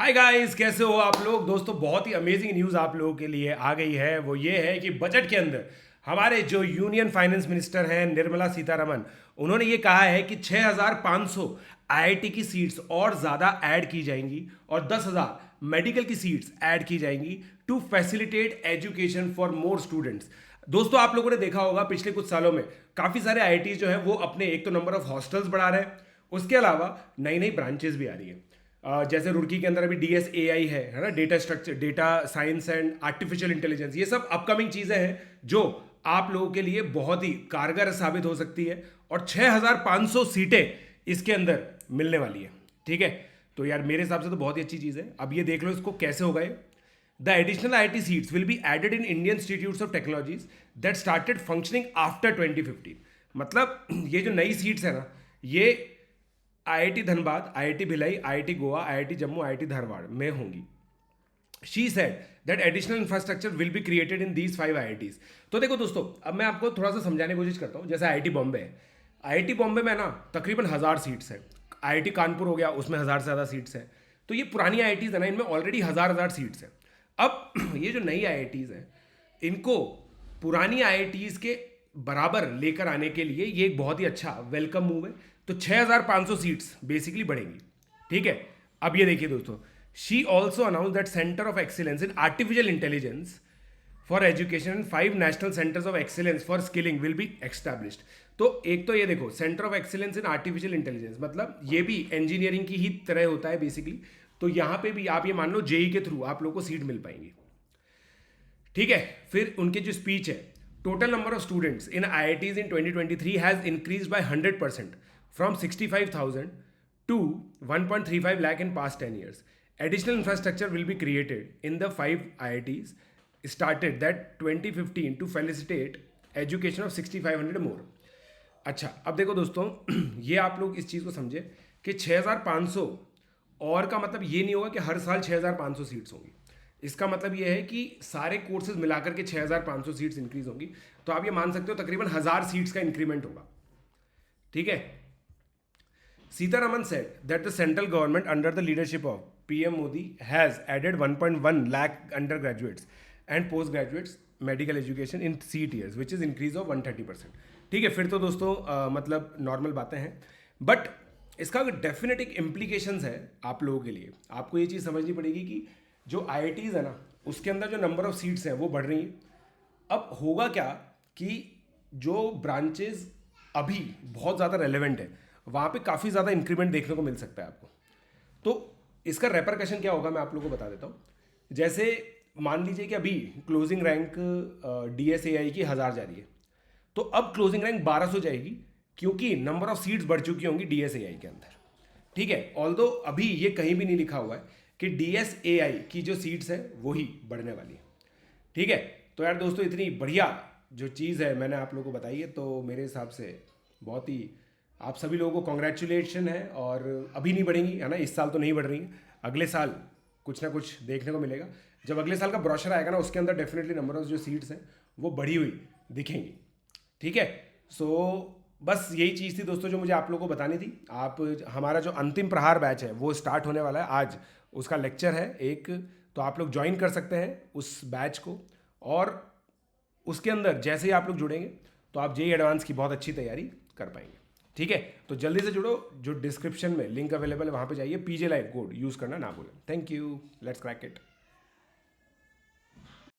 Hi guys, कैसे हो आप लोग। दोस्तों, बहुत ही अमेजिंग न्यूज़ आप लोगों के लिए आ गई है। वो ये है कि बजट के अंदर हमारे जो यूनियन फाइनेंस मिनिस्टर हैं निर्मला सीतारमन, उन्होंने ये कहा है कि 6500 आईआईटी की सीट्स और ज़्यादा ऐड की जाएंगी और 10,000 मेडिकल की सीट्स ऐड की जाएंगी to facilitate education for more students. दोस्तों, आप लोगों ने देखा होगा पिछले कुछ सालों में काफ़ी सारे आईआईटी जो हैं वो अपने एक तो नंबर ऑफ हॉस्टल्स बढ़ा रहे हैं, उसके अलावा नई नई ब्रांचेस भी आ रही हैं। जैसे रुड़की के अंदर अभी DSAI है ना, data structure, data science and artificial intelligence. ये सब अपकमिंग चीज़ें हैं जो आप लोगों के लिए बहुत ही कारगर साबित हो सकती है और 6500 सीटें इसके अंदर मिलने वाली है। ठीक है, तो यार मेरे हिसाब से तो बहुत ही अच्छी चीज़ है। अब ये देख लो इसको कैसे होगा ये। The additional IIT seats will be added in Indian institutes of technologies that started functioning after 2015। मतलब ये जो नई सीट्स है ना, ये IIT Dhanbad, IIT Bhilai, IIT Goa, IIT Jammu, IIT Dharwad में होंगी। She said that additional infrastructure will be created in these 5 IITs। तो देखो दोस्तों, अब मैं आपको थोड़ा सा समझाने की कोशिश करता हूँ। जैसे IIT बॉम्बे है, IIT बॉम्बे में ना तकरीबन 1000 सीट्स है। IIT कानपुर हो गया, उसमें 1000 से ज़्यादा सीट्स है। तो ये पुरानी IITs है ना, इनमें ऑलरेडी हजार सीट्स है। अब ये जो नई IITs हैं, इनको पुरानी IITs के बराबर लेकर आने के लिए ये एक बहुत ही अच्छा वेलकम मूव है। तो 6500 सीट्स बेसिकली बढ़ेंगी। ठीक है, अब ये देखिए दोस्तों, she also announce that centre of excellence in artificial intelligence for education and 5 national centres of excellence for skilling will be established. तो एक तो ये देखो, centre of excellence in artificial intelligence मतलब ये भी इंजीनियरिंग की ही तरह होता है बेसिकली। तो यहाँ पे भी आप ये मान लो जेई के थ्रू आप लोग को सीट मिल पाएंगी। ठीक है, फिर उनके जो स्पीच है, total number of students in IITs in 2023 has increase by 100% from 65,000 to 1.35 lakh in past 10 years. Additional infrastructure will be created in the 5 IITs started that 2015 to facilitate education of 6500 more. अच्छा, अब देखो दोस्तों, ये आप लोग इस चीज़ को समझे कि 6500 और का मतलब ये नहीं होगा कि हर साल 6500 सीट्स होंगी। इसका मतलब ये है कि सारे कोर्सेज मिलाकर के 6500 सीट्स इंक्रीज होंगी। तो आप ये मान सकते हो तकरीबन 1000 सीट्स का इंक्रीमेंट होगा। ठीक है, Sitaraman said that the central government under the leadership of PM Modi has added 1.1 lakh undergraduates and postgraduates medical education in 3 years which is increase of 130%। ठीक है, फिर तो दोस्तों मतलब नॉर्मल बातें हैं, बट इसका डेफिनेट एक इम्प्लीकेशंस है आप लोगों के लिए। आपको ये चीज़ समझनी पड़ेगी कि जो IITs है ना, उसके अंदर जो नंबर ऑफ सीट्स हैं वो बढ़ रही हैं। अब होगा क्या कि जो ब्रांचेज अभी बहुत ज़्यादा रेलेवेंट है वहाँ पे काफ़ी ज़्यादा इंक्रीमेंट देखने को मिल सकता है आपको। तो इसका रेपरकशन क्या होगा मैं आप लोगों को बता देता हूँ। जैसे मान लीजिए कि अभी क्लोजिंग रैंक DSAI की 1000 जा रही है, तो अब क्लोजिंग रैंक 1200 जाएगी क्योंकि नंबर ऑफ सीट्स बढ़ चुकी होंगी DSAI के अंदर। ठीक है, ऑल्दो अभी ये कहीं भी नहीं लिखा हुआ है कि DSAI की जो सीट्स है वही बढ़ने वाली है। ठीक है, तो यार दोस्तों, इतनी बढ़िया जो चीज़ है मैंने आप लोगों को बताई है, तो मेरे हिसाब से बहुत ही आप सभी लोगों को कॉन्ग्रेचुलेशन है। और अभी नहीं बढ़ेंगी है ना, इस साल तो नहीं बढ़ रही हैं, अगले साल कुछ ना कुछ देखने को मिलेगा। जब अगले साल का ब्रोशर आएगा ना, उसके अंदर डेफिनेटली नंबर ऑफ जो सीट्स हैं वो बढ़ी हुई दिखेंगी। ठीक है, सो बस यही चीज़ थी दोस्तों जो मुझे आप लोगों को बतानी थी। आप हमारा जो अंतिम प्रहार बैच है वो स्टार्ट होने वाला है आज, उसका लेक्चर है एक, तो आप लोग ज्वाइन कर सकते हैं उस बैच को। और उसके अंदर जैसे ही आप लोग जुड़ेंगे तो आप जेईई एडवांस की बहुत अच्छी तैयारी कर पाएंगे। ठीक है, तो जल्दी से जुड़ो, जो डिस्क्रिप्शन में लिंक अवेलेबल है वहाँ पे जाइए, PJ लाइव कोड यूज़ करना ना भूलें। Thank you, let's crack it.